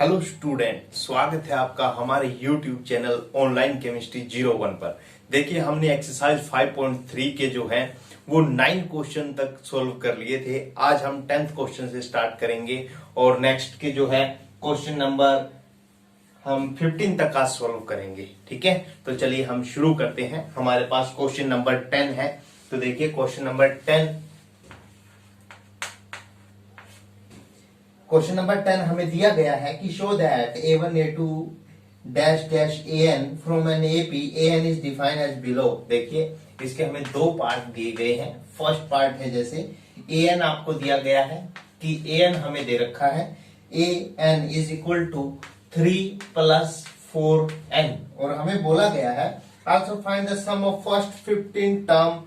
Hello student, स्वागत है आपका हमारे YouTube चैनल ऑनलाइन केमिस्ट्री 01 पर। देखिए, हमने एक्सरसाइज 5.3 के जो है वो 9 क्वेश्चन तक सोल्व कर लिए थे। आज हम 10th क्वेश्चन से स्टार्ट करेंगे और नेक्स्ट के जो है क्वेश्चन नंबर हम 15 तक का सोल्व करेंगे। ठीक है, तो चलिए हम शुरू करते हैं। हमारे पास क्वेश्चन नंबर 10 है। तो देखिए क्वेश्चन नंबर 10 हमें दिया गया है कि show that A1 A2 dash dash AN from an AP AN is defined as below. देखिए इसके हमें दो पार्ट दिए गए हैं। फर्स्ट पार्ट है जैसे AN आपको दिया गया है कि AN हमें दे रखा है AN is equal to 3 + 4n और हमें बोला गया है also find the sum of first 15 term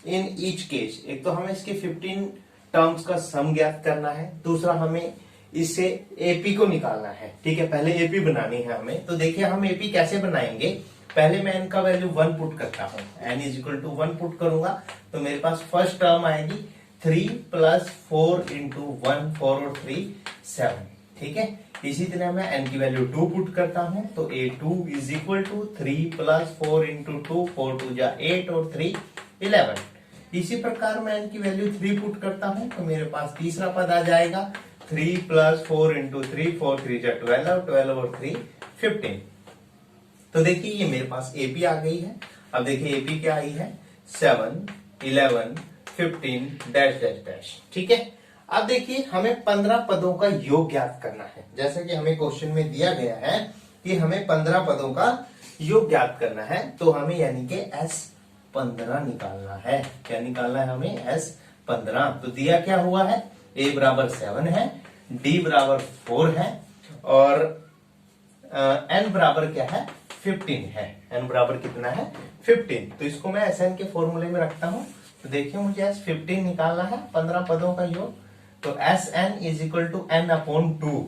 in each case. एक तो हमें इसके 15 टर्म्स का सम ज्ञात करना है, दूसरा हमें इससे एपी को निकालना है। ठीक है, पहले एपी बनानी है हमें। तो देखिए हम एपी कैसे बनाएंगे। पहले मैं n का वैल्यू 1 पुट करता हूं, n is equal to 1 put करूंगा तो मेरे पास फर्स्ट टर्म आएगी 3 + 4 × 1 4 और 3 7। ठीक है, इसी तरह मैं n की वैल्यू 2 पुट करता हूं तो A2 इज इक्वल टू 3 + 4 × 2 4 2 जा 8 और 3 11। इसी प्रकार मैं n की वैल्यू 3 पुट करता हूं तो मेरे पास तीसरा पद आ जाएगा 3 + 4 × 3 4 3 जा 12 12 और 3 15। तो देखिए ये मेरे पास एपी आ गई है। अब देखिए एपी क्या आई है 7 11 15 डैश डैश डैश। ठीक है, अब देखिए हमें 15 पदों का योग ज्ञात करना है। जैसा कि हमें क्वेश्चन में दिया गया है कि हमें 15 पदों का योग ज्ञात करना है, तो हमें यानी कि S15 निकालना है। क्या निकालना है हमें S15। तो दिया क्या हुआ है, A बराबर 7 है, D बराबर 4 है और N बराबर क्या है 15 है। N बराबर कितना है 15। तो इसको मैं SN के फॉर्मूले में रखता हूं। तो देखिए मुझे S15 निकालना है 15 पदों का योग। तो SN is equal to N/2।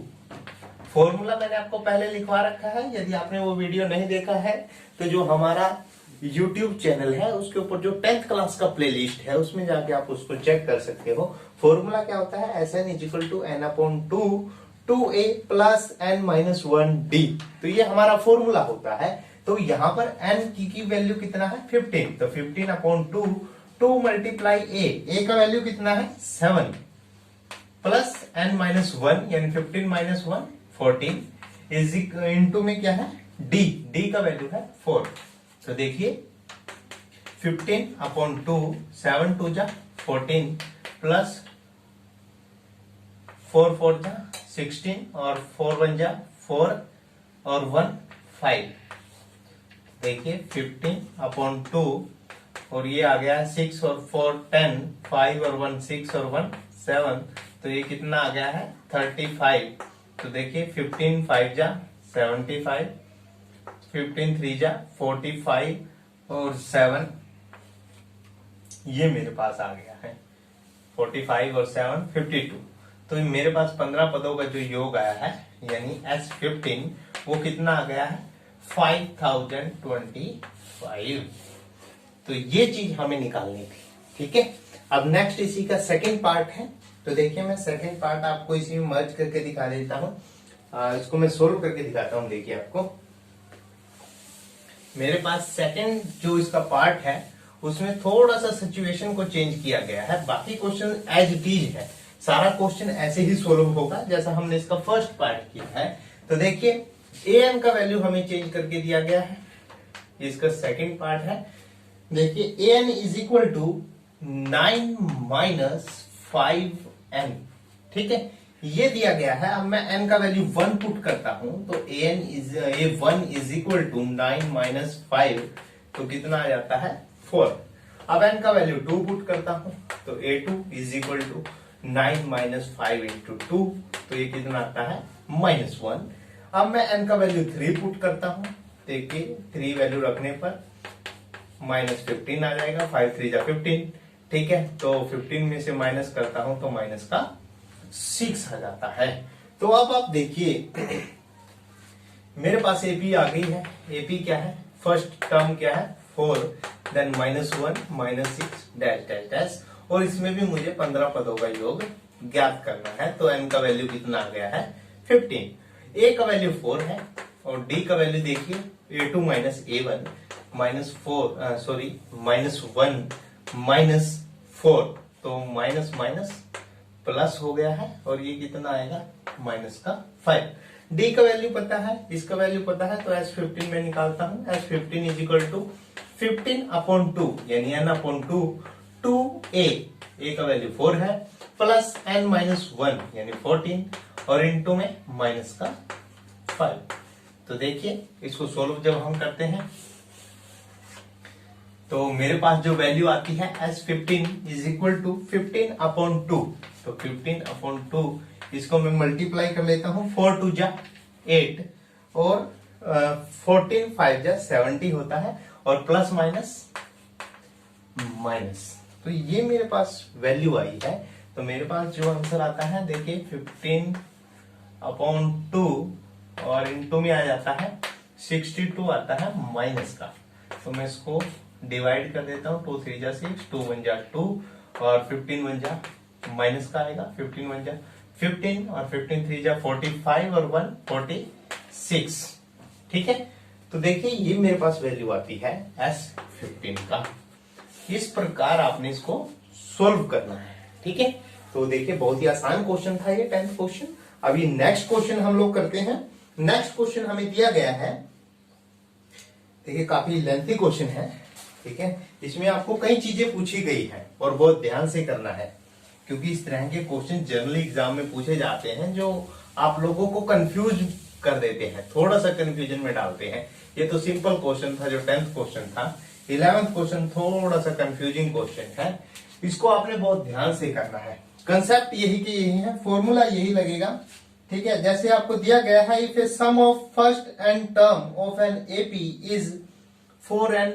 Formula मैंने आपको पहले लिखवा रखा है। यदि आपने वो वीडियो नहीं देखा है तो जो हमारा YouTube चैनल है उसके ऊपर जो 10th क्लास का प्लेलिस्ट है उसमें जाके आप उसको चेक कर सकते हो। फॉर्मूला क्या होता है SN is equal to N/2 2A + N-1D। तो ये हमारा फॉर्मूला होता है। तो यहाँ पर N की वैल्यू कितना है 15। तो 15/2 2 × A का वैल्यू कितना है 7 प्लस N-1 यानी 15 - 1 14 इज इनटू में क्या है D का वैल्यू है 4। तो देखिए 15/2 7 2 जा 14 प्लस 4 4 जा 16 और 4 1 जा 4 और 1 5। देखिए 15/2 और ये आ गया 6 और 4 10 5 और 1 6 और 1 7। तो ये कितना आ गया है 35। तो देखिए 15 5 जा 75 15 3 जा 45 और 7 ये मेरे पास आ गया है 45 और 7 52। तो मेरे पास 15 पदों का जो योग आया है यानी S15 वो कितना आ गया है 5025। तो ये चीज हमें निकालनी थी। ठीक है, अब नेक्स्ट इसी का सेकंड पार्ट है। तो देखिए मैं सेकंड पार्ट आपको इसी में मर्ज करके दिखा देता हूं। इसको मैं सोल्व करके दिखाता हूं। देखिए आपको मेरे पास सेकंड जो इसका पार्ट है उसमें थोड़ा सा सिचुएशन को चेंज किया गया है। बाकी क्वेश्चन एज इट इज है, सारा क्वेश्चन ऐसे ही सोल्व होगा जैसा हमने इसका फर्स्ट पार्ट किया है। तो देखिए AN का वैल्यू हमें चेंज करके दिया गया है। इसका सेकंड पार्ट है। देखिए AN is equal to 9 - 5n। ठीक है, ये दिया गया है। अब मैं n का वैल्यू 1 पुट करता हूं तो A1 इज इक्वल टू 9 - 5 तो कितना आ जाता है 4। अब n का वैल्यू 2 पुट करता हूं तो A2 इज इक्वल टू 9 - 5 × 2 तो ये कितना आता है -1। अब मैं n का वैल्यू 3 पुट करता हूं। देखिए 3 वैल्यू रखने पर -15 आ जाएगा 5 3 जा 15। ठीक है, तो 15 में से माइनस करता हूं तो माइनस का 6 आ जाता है। तो अब आप देखिए मेरे पास एपी आ गई है। एपी क्या है, फर्स्ट टर्म क्या है 4 देन -1 -6 डैश डैश डैश और इसमें भी मुझे 15 पदों का योग ज्ञात करना है। तो n का वैल्यू कितना आ गया है 15। ए का वैल्यू 4 है और डी का वैल्यू देखिए A2 minus A1 minus 4 sorry minus 1 minus 4, तो माइनस माइनस प्लस हो गया है और ये कितना आएगा माइनस का 5। डी का वैल्यू पता है, इसका वैल्यू पता है, तो S15 में निकालता हूं। S15 इज इक्वल टू 15/2 यानी n/2 2a, a का वैल्यू 4 है, प्लस n माइनस 1 यानी 14 और इनटू में माइनस का 5। तो देखिए इसको सोल्व जब हम करते हैं तो मेरे पास जो वैल्यू आती है S15 इज इक्वल टू 15/2, तो 15/2 इसको मैं मल्टीप्लाई कर लेता हूं। 4 2 जा 8 और 14 5 जा 70 होता है और प्लस माइनस माइनस, तो ये मेरे पास वैल्यू आई है। तो मेरे पास जो आंसर आता है देखिए 15/2 और इनटू में आ जाता है 62 आता है माइनस का। तो मैं इसको डिवाइड कर देता हूं, 2 3 जा 6, 2 1 जा 2 और 15 1 जा माइनस का आएगा, 15 1 जा 15 और 15 3 जा 45 और 1 46। ठीक है, तो देखिए ये मेरे पास वैल्यू आती है S15 का। इस प्रकार आपने इसको सोल्व करना है। ठीक है, तो देखिए बहुत ही आसान क्वेश्चन था ये 10th क्वेश्चन। अभी नेक्स्ट क्वेश्चन हम लोग करते हैं। नेक्स्ट क्वेश्चन हमें दिया गया है, देखिए काफी लेंथी क्वेश्चन है। ठीक है, इसमें आपको कई चीजें पूछी गई है और बहुत ध्यान से करना है, क्योंकि इस तरह के क्वेश्चन जनरली एग्जाम में पूछे जाते हैं जो आप लोगों को कंफ्यूज कर देते हैं, थोड़ा सा कंफ्यूजन में डालते हैं। ये तो सिंपल क्वेश्चन था जो 10th क्वेश्चन था। 11th क्वेश्चन थोड़ा सा कंफ्यूजिंग क्वेश्चन है, इसको आपने बहुत ध्यान से करना है। कंसेप्ट यही के यही है, फॉर्मूला यही लगेगा। ठीक है, जैसे आपको दिया गया है, if a sum of first n term of an AP is 4n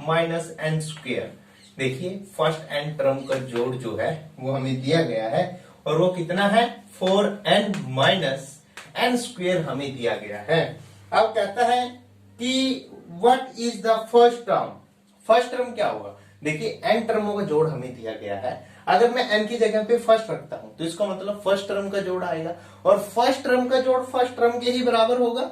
minus n square. देखिए फर्स्ट एन टर्म का जोड़ जो है वो हमें दिया गया है और वो कितना है 4n माइनस n स्क्वेयर हमें दिया गया है। अब कहता है कि what is the first term. First term क्या होगा, देखिए n टर्मों का जोड़ हमें दिया गया है। अगर मैं n की जगह पे फर्स्ट रखता हूं तो इसका मतलब फर्स्ट टर्म का जोड़ आएगा और फर्स्ट टर्म का जोड़ फर्स्ट टर्म के ही बराबर होगा।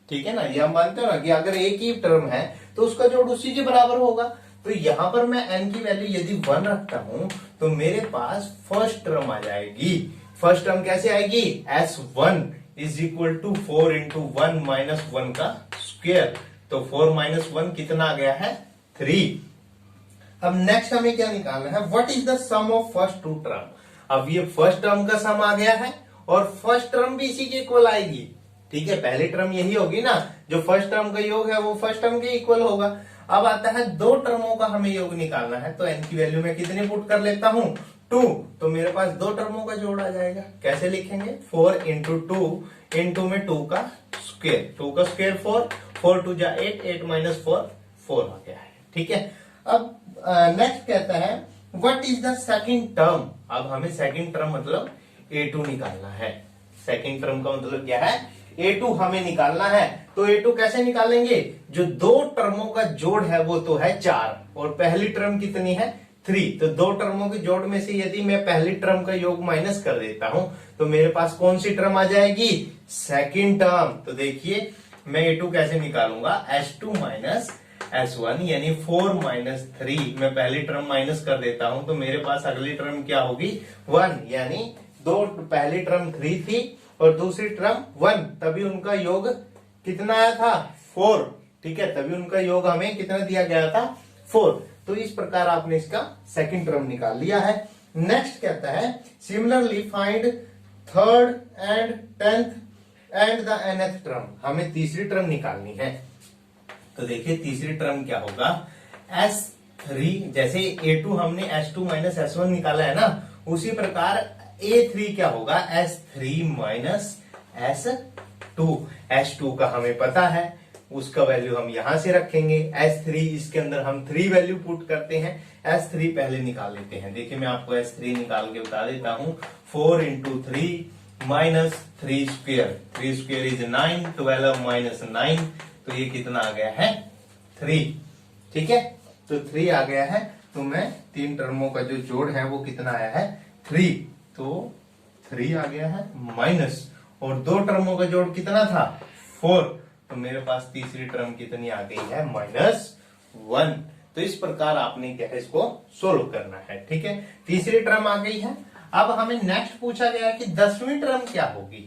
ठीक है ना, ये हम मानते हो ना कि अगर एक ही टर्म है तो उसका जोड़ उसी के बराबर होगा। तो यहां पर मैं n की वैल्यू यदि 1 रखता हूं तो मेरे पास फर्स्ट टर्म आ जाएगी। फर्स्ट टर्म कैसे आएगी, S1 is equal to 4 into 1 minus 1 का स्क्वेयर। तो 4 माइनस 1 कितना आ गया है 3। अब नेक्स्ट हमें क्या निकालना है, what is the sum of first two term. अब ये फर्स्ट टर्म का सम आ गया है और फर्स्ट टर्म भी इसी के इक्वल आएगी। ठीक है, पहली टर्म यही होगी ना, जो फर्स्ट टर्म का योग है वो फर्स्ट टर्म के इक्वल होगा। अब आता है दो टर्मों का हमें योग निकालना है, तो n की वैल्यू में कितनी पुट कर लेता हूं 2, तो मेरे पास दो टर्मों का जोड़ आ जाएगा। कैसे लिखेंगे, 4 इंटू 2 इंटू में 2 का स्क्वेयर, 2 का स्क्वेयर 4, 4 2 जा 8, 8 माइनस 4 4 आ गया है। ठीक है, अब नेक्स्ट कहता है what is the second term. अब हमें सेकंड टर्म मतलब A2 निकालना है। सेकंड टर्म का मतलब क्या है, A2 हमें निकालना है। तो A2 कैसे निकालेंगे, जो दो टर्मों का जोड़ है वो तो है 4 और पहली टर्म कितनी है 3। तो दो टर्मों के जोड़ में से यदि मैं पहली टर्म का योग माइनस कर देता हूं तो मेरे पास कौन सी टर्म आ जाएगी, सेकंड टर्म। तो देखिए मैं A2 कैसे निकालूंगा, S2 माइनस S1 यानी 4 माइनस 3। मैं पहली टर्म माइनस कर देता हूं तो मेरे पास अगली टर्म क्या होगी 1, यानी दो पहली टर्म 3 थी और दूसरी टर्म 1, तभी उनका योग कितना आया था 4। ठीक है, तभी उनका योग हमें कितना दिया गया था 4। तो इस प्रकार आपने इसका सेकंड टर्म निकाल लिया है। नेक्स्ट कहता है similarly find third and 10th and the nth term. हमें तीसरी टर्म निकालनी है। तो देखिए तीसरी टर्म क्या होगा, S3, जैसे A2 हमने S2 माइनस S1 निकाला है ना, उसी प्रकार A3 क्या होगा, S3 माइनस S2। S2 का हमें पता है, उसका वैल्यू हम यहां से रखेंगे। S3 इसके अंदर हम 3 वैल्यू पुट करते हैं। S3 पहले निकाल लेते हैं। देखिए मैं आपको S3 निकाल के बता देता हूं, 4 into 3 minus 3 square, 3 square is 9, 12 minus 9, तो ये कितना आ गया है 3। ठीक है, तो 3 आ गया है। तो मैं तीन टर्मों का जो जोड़ है वो कितना आया है 3, तो 3 आ गया है माइनस, और दो टर्मों का जोड़ कितना था 4, तो मेरे पास तीसरी टर्म कितनी आ गई है -1। तो इस प्रकार आपने क्या है इसको सोल्व करना है। ठीक है, तीसरी टर्म आ गई है। अब हमें नेक्स्ट पूछा गया कि 10वीं टर्म क्या होगी।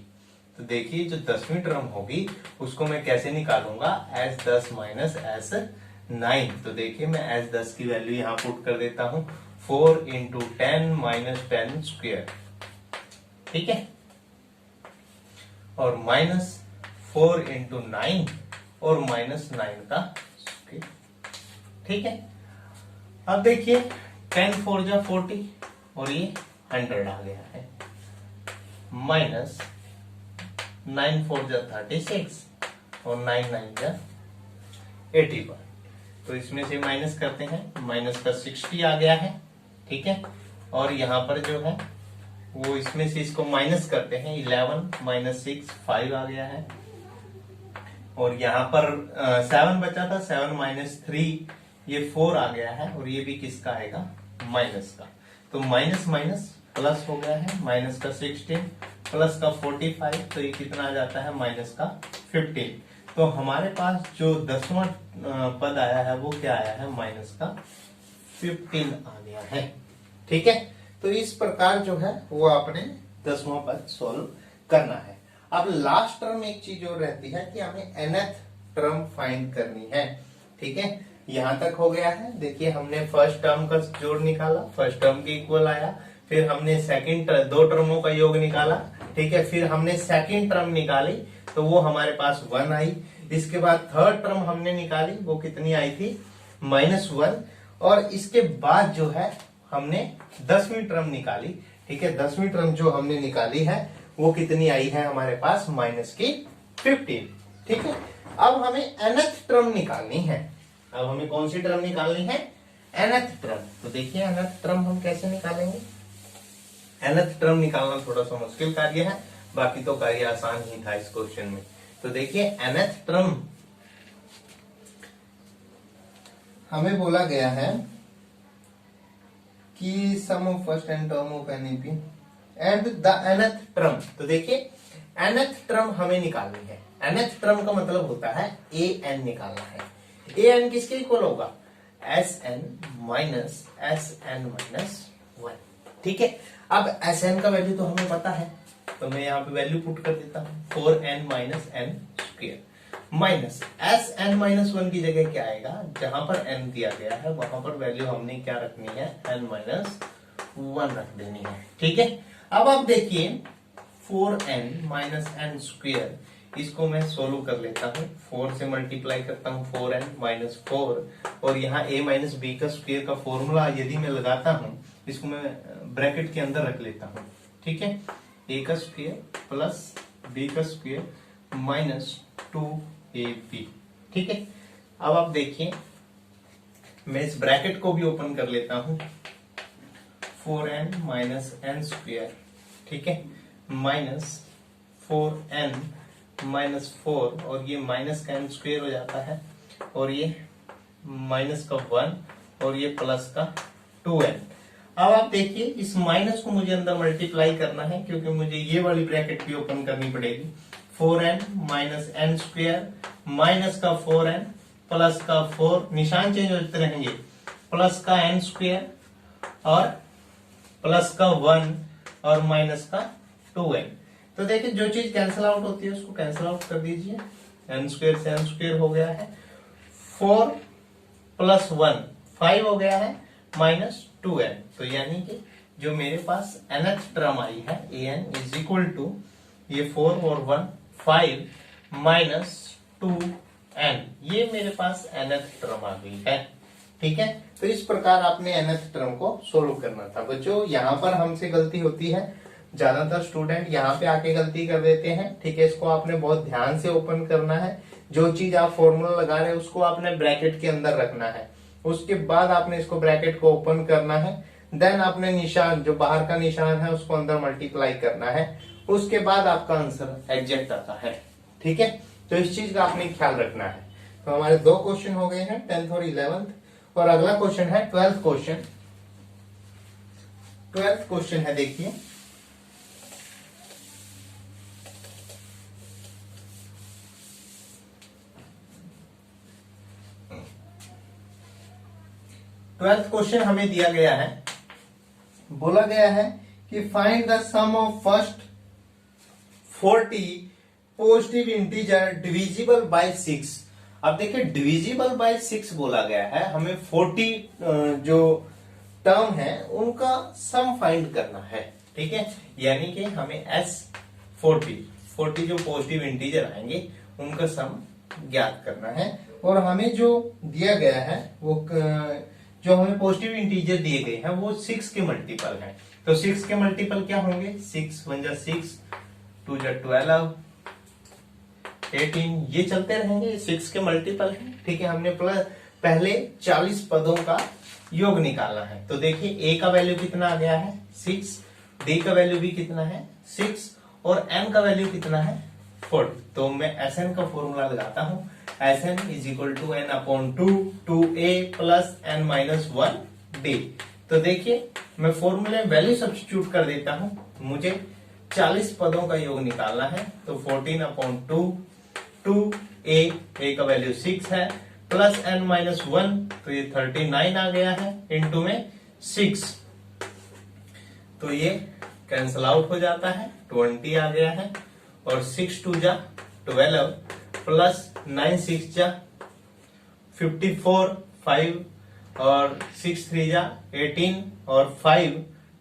तो देखिए जो 10वीं टर्म होगी उसको मैं कैसे निकालूंगा, S10 माइनस S9। तो देखिए मैं S10 की वैल्यू यहां पुट कर देता हूं 4 इंटू 10 माइनस 10 स्क्वेयर। ठीक है, और -4 इंटू 9 और -9 का स्क्वेयर। ठीक है, अब देखिए 10 4 जा 40 और ये 100 आ गया है, माइनस 9 4 जा 36 और 9 9 जा 81। तो इसमें से माइनस करते हैं, माइनस का 60 आ गया है। ठीक है, और यहां पर जो है वो इसमें से इसको माइनस करते हैं, 11 माइनस 6 5 आ गया है। और यहाँ पर 7 बचा था, 7 माइनस 3 ये 4 आ गया है, और ये भी किसका आएगा माइनस का। तो माइनस माइनस प्लस हो गया है, माइनस का 16 प्लस का 45, तो ये कितना आ जाता है माइनस का 15। तो हमारे पास जो 10वां पद आया है वो क्या आया है माइनस का 15 आ गया है। ठीक है, तो इस प्रकार जो है वो आपने 10वां पद सोल्व करना है। अब लास्ट टर्म एक चीज और रहती है कि हमें nth टर्म फाइंड करनी है। ठीक है, यहां तक हो गया है। देखिए हमने फर्स्ट टर्म का जोड़ निकाला, फर्स्ट टर्म के इक्वल आया, फिर हमने सेकंड दो टर्मों का योग निकाला। ठीक है, फिर हमने सेकंड टर्म निकाली तो वो हमारे पास 1 आई। इसके बाद थर्ड टर्म हमने निकाली, वो कितनी आई थी -1। और इसके बाद जो है हमने 10वीं टर्म निकाली। ठीक है, 10वीं टर्म जो हमने निकाली है वो कितनी आई है हमारे पास -15। ठीक है, अब हमें nth टर्म निकालनी है। अब हमें कौन सी टर्म निकालनी है, nth टर्म। तो देखिए nth टर्म हम कैसे निकालेंगे। nth टर्म निकालना थोड़ा सा मुश्किल कार्य है, बाकी तो कार्य आसान ही था इस क्वेश्चन में। तो देखिए nth टर्म हमें बोला गया है कि sum of first n term of an AP and the nth term. तो देखिए nth टर्म हमें निकालनी है। nth टर्म का मतलब होता है an निकालना है। an किसके इक्वल होगा, Sn माइनस Sn माइनस 1। ठीक है, अब Sn का वैल्यू तो हमें पता है, तो मैं यहाँ पे वैल्यू पुट कर देता हूँ 4n minus n square minus Sn minus 1 की जगह क्या आएगा, जहां पर n दिया गया है वहां पर वैल्यू हमने क्या रखनी है n माइनस 1 रख देनी है। ठीक है, अब आप देखिए 4n माइनस n स्क्वायर, इसको मैं सोल्व कर लेता हूँ। 4 से मल्टीप्लाई करता हूँ 4n माइनस 4, और यहाँ a माइनस b का स्क्वायर का फॉर्मूला यदि मैं लगाता हूँ, इसको मैं ब्रैकेट के अंदर रख लेता हूँ। ठीक है, a का स्क्वायर प्लस b का स्क्वायर माइनस 2ab। ठीक है, अब आप देखिए मैं इस ब्रैकेट को भी ओपन कर लेता हूं, 4n माइनस n स्क्वायर। ठीक है, माइनस 4n माइनस 4, और ये माइनस का n स्क्वायर हो जाता है, और ये माइनस का 1 और ये प्लस का 2n। अब आप देखिए इस माइनस को मुझे अंदर मल्टीप्लाई करना है, क्योंकि मुझे ये वाली ब्रैकेट भी ओपन करनी पड़ेगी। 4n minus n square minus का 4n प्लस का 4, निशान चेंज होते रहेंगे, प्लस का n स्क्वायर और प्लस का 1 और माइनस का 2n। तो देखिए जो चीज कैंसिल आउट होती है उसको कैंसिल आउट कर दीजिए, n स्क्वायर से n स्क्वायर हो गया है, 4 प्लस 1 5 हो गया है, माइनस 2n। तो यानी कि जो मेरे पास nth टर्म आई है an इज इक्वल टू ये 4 और 1 5 माइनस 2n, ये मेरे पास nth टर्म आ गई है। ठीक है, तो इस प्रकार आपने nth टर्म को सोल्व करना था। बच्चों यहाँ पर हमसे गलती होती है, ज्यादातर स्टूडेंट यहाँ पे आके गलती कर देते हैं। ठीक है, इसको आपने बहुत ध्यान से ओपन करना है। जो चीज आप फॉर्मूला लगा रहे हैं उसको आपने ब्रैकेट के अंदर रखना है, उसके बाद आपने इसको ब्रैकेट को ओपन करना है, देन आपने निशान जो बाहर का निशान है उसको अंदर मल्टीप्लाई करना है, उसके बाद आपका आंसर एग्जैक्ट आता है। ठीक है, तो इस चीज का आपने ख्याल रखना है। तो हमारे 2 क्वेश्चन हो गए हैं, 10th और 11th, और अगला क्वेश्चन है 12th क्वेश्चन। 12th क्वेश्चन है, देखिए 12th क्वेश्चन हमें दिया गया है, बोला गया है कि find the sum of first 40 positive integer divisible by 6। अब देखिए डिविजिबल बाय 6 बोला गया है, हमें 40 जो टर्म है उनका सम फाइंड करना है। ठीक है, यानी कि हमें S40 जो पॉजिटिव इंटीजर आएंगे उनका सम ज्ञात करना है। और हमें जो दिया गया है वो जो हमें पॉजिटिव इंटीजर दिए गए हैं वो 6 के मल्टीपल है। तो 6 के मल्टीपल क्या होंगे, 6 1 जा 6, 2 जा 12, 18, ये चलते रहेंगे, 6 के मल्टीपल है। ठीक है, हमने पहले 40 पदों का योग निकालना है। तो देखिए ए का वैल्यू कितना आ गया है 6, डी का वैल्यू भी कितना है 6 और एन का वैल्यू कितना है 40। तो मैं Sn का फॉर्मूला लगाता हूं, Sn is equal to n upon 2a plus n minus 1 d। तो देखिए मैं फॉर्मूले में वैल्यू सब्स्टिट्यूट कर देता हूं, मुझे 40 पदों का योग निकालना है। तो 14 अपॉन 2a का वैल्यू 6 है प्लस n माइनस 1, तो ये 39 आ गया है इंटू में 6, तो ये कैंसल आउट हो जाता है, 20 आ गया है। और 6 2 जा 12 प्लस 9 6 जा 54, 5 और 6 3 जा 18 और 5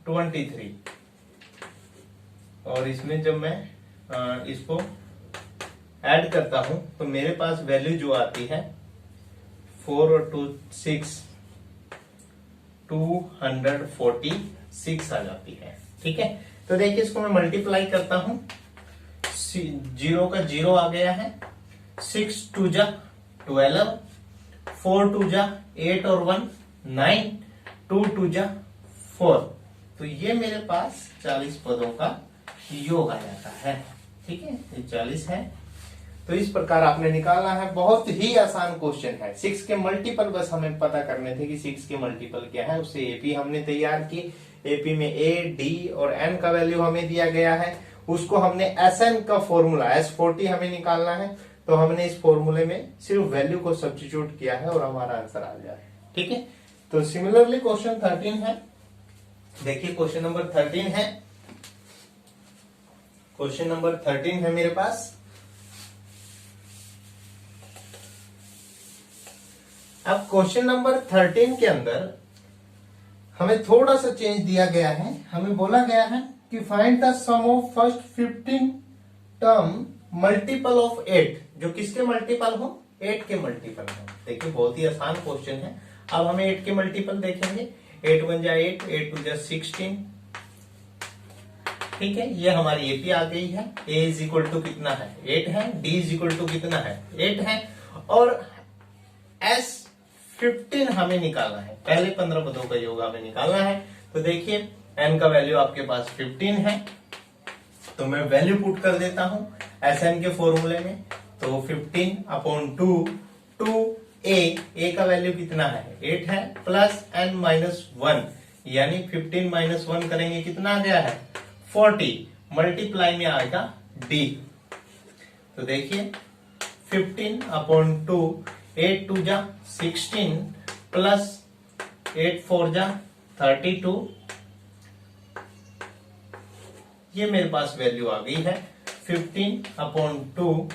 23। और इसमें जब मैं इसको ऐड करता हूं तो मेरे पास वैल्यू जो आती है 4 और 2 6, 246 आ जाती है। ठीक है, तो देखिए इसको मैं मल्टीप्लाई करता हूं, 0 का 0 आ गया है, 6 2 जा 12, 4 2 जा 8 और 1 9, 2 2 जा 4। तो ये मेरे पास 40 पदों का योग आ जाता है। ठीक है, ये 40 है। तो इस प्रकार आपने निकालना है, बहुत ही आसान क्वेश्चन है। 6 के मल्टीपल बस हमें पता करने थे कि 6 के मल्टीपल क्या है, उससे एपी हमने तैयार की। एपी में ए डी और एन का वैल्यू हमें दिया गया है, उसको हमने एसएन का फॉर्मूला S40 हमें निकालना है, तो हमने इस फॉर्मूले में सिर्फ वैल्यू को सब्स्टिट्यूट किया है और हमारा आंसर आ गया है। ठीक है, तो सिमिलरली क्वेश्चन 13 है, देखिए क्वेश्चन नंबर 13 है, क्वेश्चन नंबर 13 है मेरे पास। अब क्वेश्चन नंबर 13 के अंदर हमें थोड़ा सा चेंज दिया गया है, हमें बोला गया है कि find the sum of first 15 term multiple of 8, जो किसके मल्टीपल हो 8 के मल्टीपल हो। देखिए बहुत ही आसान क्वेश्चन है। अब हमें 8 के मल्टीपल देखेंगे, 8 1 जा 8, 8 2 जा 16। ठीक है, ये हमारी एपी आ गई है। ए इज इक्वल टू कितना है 8 है, डी इज इक्वल टू कितना है 8 है, और S15 हमें निकालना है, पहले 15 पदों का योग हमें निकालना है। तो देखिए n का वैल्यू आपके पास 15 है, तो मैं वैल्यू पुट कर देता हूं Sn के फॉर्मूले में। तो 15 अपॉन 2a का वैल्यू कितना है 8 है प्लस n माइनस 1, यानी 15 माइनस 1 करेंगे कितना आ गया है 40, मल्टीप्लाई में आएगा d। तो देखिए 15 अपॉन 2, 8 2 जा 16 प्लस 8 4 जा 32, ये मेरे पास वैल्यू आ गई है 15 अपॉन 2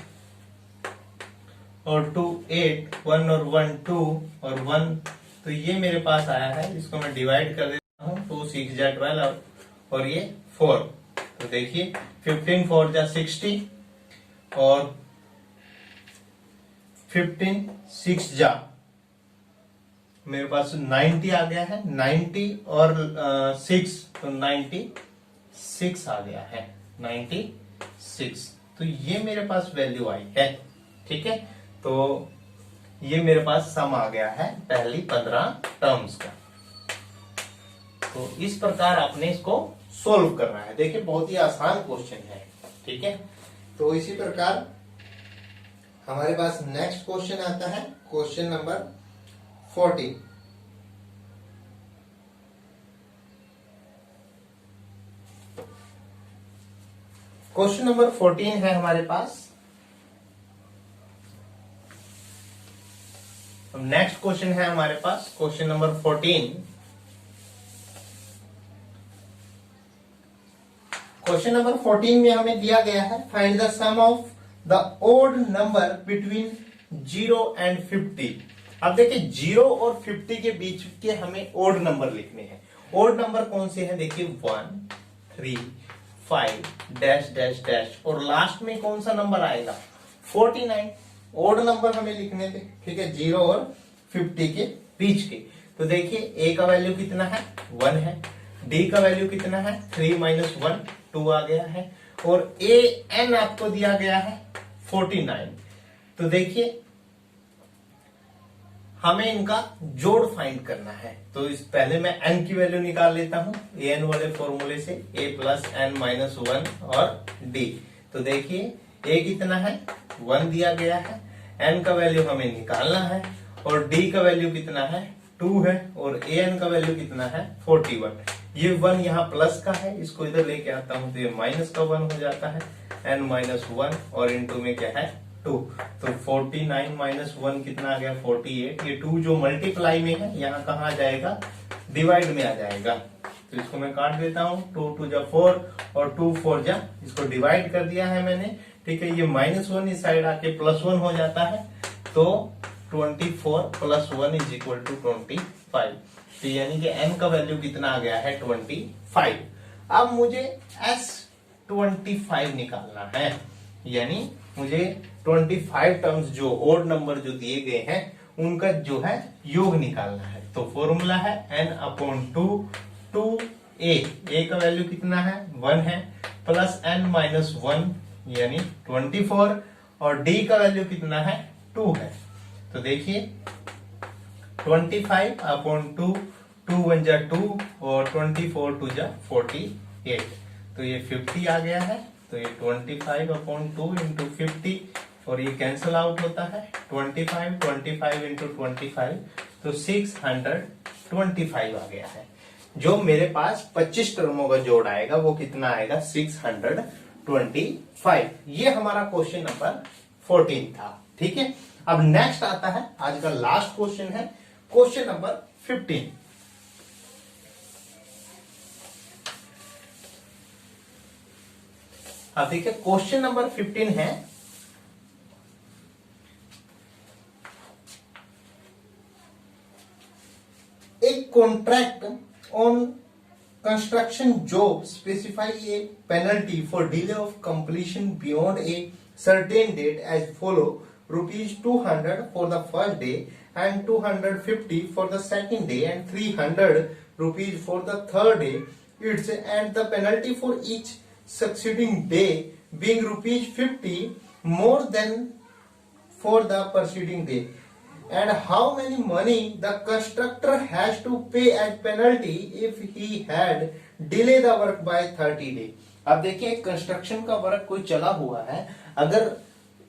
और 2 8, 1 और 1 2 और 1, तो ये मेरे पास आया है। इसको मैं डिवाइड कर देता हूं, 2 6 जा 12 और ये 4। तो देखिए 15 4 जा 60 और 15 6 जा मेरे पास 90 आ गया है, 90 और 6 तो 96 आ गया है, 96। तो ये मेरे पास वैल्यू आई है। ठीक है, तो ये मेरे पास सम आ गया है पहली 15 टर्म्स का। तो इस प्रकार आपने इसको सोल्व करना है। देखिए बहुत ही आसान क्वेश्चन है। ठीक है, तो इसी प्रकार हमारे पास नेक्स्ट क्वेश्चन आता है, क्वेश्चन नंबर 14। क्वेश्चन नंबर 14 है हमारे पास, नेक्स्ट क्वेश्चन है हमारे पास क्वेश्चन नंबर 14। क्वेश्चन नंबर 14 में हमें दिया गया है find the sum of the odd number between 0 and 50। अब देखिए 0 और 50 के बीच के हमें ओड नंबर लिखने हैं। ओड नंबर कौन से हैं? देखिए 1 3 5 डैश डैश डैश और लास्ट में कौन सा नंबर आएगा? 49। ओड नंबर हमें लिखने थे, ठीक है, 0 और 50 के बीच के। तो देखिए a का वैल्यू कितना है? 1 है। d का वैल्यू कितना है? 3 - 1 2 आ गया है। और a n आपको दिया गया है 49। तो देखिए हमें इनका जोड़ फाइंड करना है। तो इस पहले मैं n की वैल्यू निकाल लेता हूं an वाले फॉर्मूले से, a + n - 1 और d। तो देखिए a कितना है? 1 दिया गया है, n का वैल्यू हमें निकालना है और d का वैल्यू कितना है? 2 है और an का वैल्यू कितना है? 41। ये 1 यहाँ प्लस का है, इसको इधर लेके आता हूं तो ये माइनस का 1 हो जाता है, n - 1 और इनटू में क्या है? 2। तो 49 - 1 कितना आ गया? 48। ये 2 जो मल्टीप्लाई में है यहाँ कहाँ आ जाएगा? डिवाइड में आ जाएगा। तो इसको मैं काट देता हूँ, 2 × 2 = 4 और 2 × 4 = इसको डिवाइड कर दिया है मैंने, ठीक है। ये -1 इस साइड आके +1 हो जाता है, तो 24 + 1 = 25। तो यानी कि n का वैल्यू कितना आ गया है? 25। अब मुझे S25 निकालना है, यानी मुझे 25 टर्म्स जो ओड नंबर जो दिए गए हैं उनका जो है योग निकालना है। तो फॉर्मूला है n/2 2a का वैल्यू कितना है? 1 है, प्लस n - 1 यानी 24 और d का वैल्यू कितना है? 2 है। तो देखिए 25/2 2 × 1 = 2 और 24 2 = 48। तो ये 50 आ गया है। तो ये 25/2 × 50 और ये कैंसल आउट होता है, 25 × 25 तो 625 आ गया है। जो मेरे पास 25 टर्मों का जोड़ आएगा वो कितना आएगा? 625। ये हमारा क्वेश्चन नंबर 14 था, ठीक है। अब नेक्स्ट आता है, आज का लास्ट क्वेश्चन है क्वेश्चन नंबर 15। अब देखिए क्वेश्चन नंबर 15 है, एक contract on construction job specify a penalty for delay of completion beyond a certain date as follow: ₹200 for the first day and 250 for the second day and 300 rupees for the third day. It's and the penalty for each succeeding day being ₹50 more than for the preceding day. And how many money the constructor has to pay as penalty if he had delay the work by 30 days. अब देखिए construction का work कोई चला हुआ है, अगर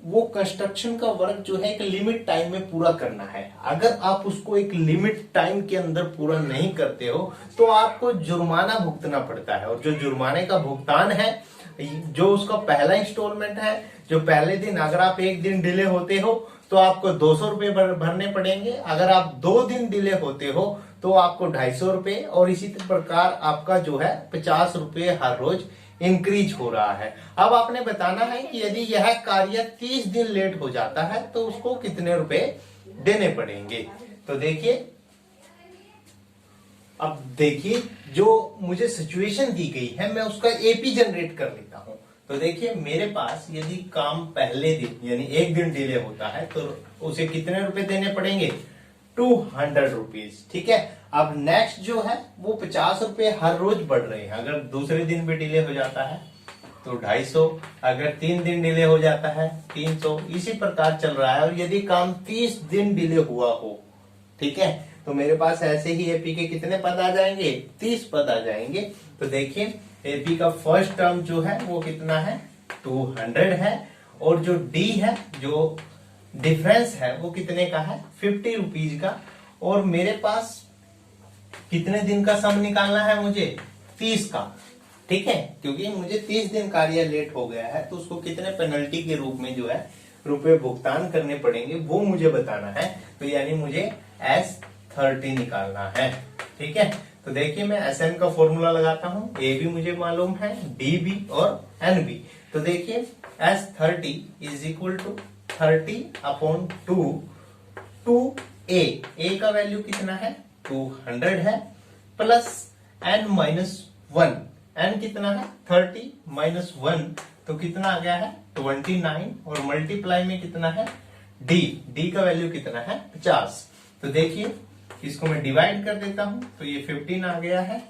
वो construction का वर्क जो है एक लिमिट टाइम में पूरा करना है, अगर आप उसको एक लिमिट टाइम के अंदर पूरा नहीं करते हो तो आपको जुर्माना भुगतना पड़ता है। और जो जुर्माने का भुगतान है, जो उसका पहला इंस्टॉलमेंट है, जो पहले दिन अगर आप एक दिन डिले होते हो तो आपको 200 रुपए भरने पड़ेंगे, अगर आप 2 दिन डिले होते हो तो आपको 250 रुपए, और इसी प्रकार आपका जो है 50 रुपए हर रोज इंक्रीज हो रहा है। अब आपने बताना है कि यदि यह कार्य 30 दिन लेट हो जाता है तो उसको कितने रुपए देने पड़ेंगे। तो देखिए, अब देखिए जो मुझे सिचुएशन दी गई है मैं उसका एपी जनरेट कर लेता हूं। तो देखिए मेरे पास यदि काम पहले दिन यानी एक दिन डिले होता है तो उसे कितने रुपए देने पड़ेंगे? 200 रुपीज, ठीक है। अब नेक्स्ट जो है वो 50 रुपए हर रोज बढ़ रहे हैं, अगर दूसरे दिन भी डिले हो जाता है तो 250, अगर 3 दिन डिले हो जाता है 300, इसी प्रकार चल रहा है। और यदि काम 30 दिन डिले हुआ हो, ठीक है, तो मेरे पास ऐसे ही एपी के कितने पद आ जाएंगे? 30 पद आ जाएंगे। तो देखिए एपी का फर्स्ट टर्म जो है वो कितना है? 200 है, और जो डी है, जो डिफरेंस है वो कितने का है? 50 रुपीज का। और मेरे पास कितने दिन का सम निकालना है मुझे? 30 का, ठीक है, क्योंकि मुझे 30 दिन कार्य लेट हो गया है तो उसको कितने पेनल्टी के रूप में जो है रुपए भुगतान करने पड़ेंगे वो मुझे बताना है। तो यानी मुझे S30 निकालना है। ठीक है, तो देखिए मैं SN का फॉर्मूला लगाता हूं। A भी मुझे मालूम है, D भी और N भी। तो देखिए S30 is equal to 30/2 2A। A का वैल्यू कितना है 200 है, प्लस N-1। N कितना है 30 माइनस 1 तो कितना आ गया है 29, और मल्टीप्लाई में कितना है D का वैल्यू कितना है 50। तो देखिए इसको मैं डिवाइड कर देता हूं, तो ये 15 आ गया है,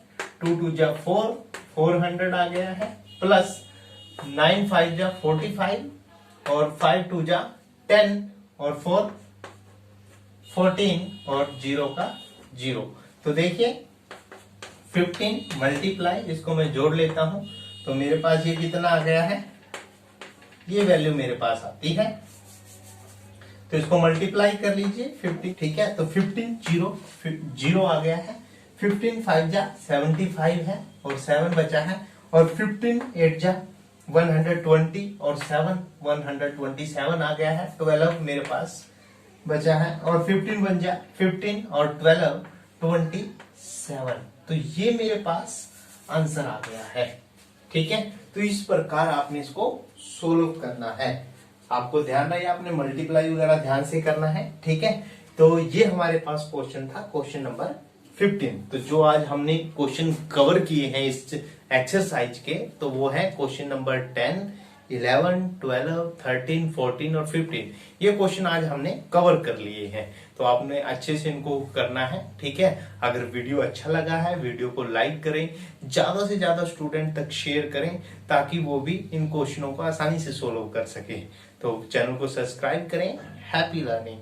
2 2 जा 4, 400 आ गया है, प्लस 9 5 जा 45, और 5 2 जा 10, और 4 14, और 0 का 0। तो देखिए 15 मल्टीप्लाई, इसको मैं जोड़ लेता हूं, तो मेरे पास ये कितना आ गया है, ये वैल्यू मेरे पास आती है। तो इसको मल्टीप्लाई कर लीजिए 50। ठीक है, तो 15 0 आ गया है, 15 5 जा 75 है, और 7 बचा है, और 15 8 जा 120, और 7 127 आ गया है। 12 मेरे पास बचा है, और 15 बन जा 15, और 12 27। तो ये मेरे पास आंसर आ गया है। ठीक है, तो इस प्रकार आपने इसको सोल्व करना है। आपको ध्यान रहे, आपने मल्टीप्लाई वगैरह ध्यान से करना है। ठीक है, तो ये हमारे पास क्वेश्चन था, क्वेश्चन नंबर 15। तो जो आज हमने क्वेश्चन कवर किए हैं इस एक्सरसाइज के, तो वो है क्वेश्चन नंबर 10, 11, 12, 13, 14 और 15। ये क्वेश्चन आज हमने कवर कर लिए हैं, तो आपने अच्छे से इनको करना है। ठीक है, अगर वीडियो अच्छा लगा है, वीडियो को लाइक करें, ज्यादा से ज्यादा स्टूडेंट तक शेयर करें, ताकि वो भी इन क्वेश्चनों को आसानी से सोल्व कर सके। तो चैनल को सब्सक्राइब करें। Happy learning.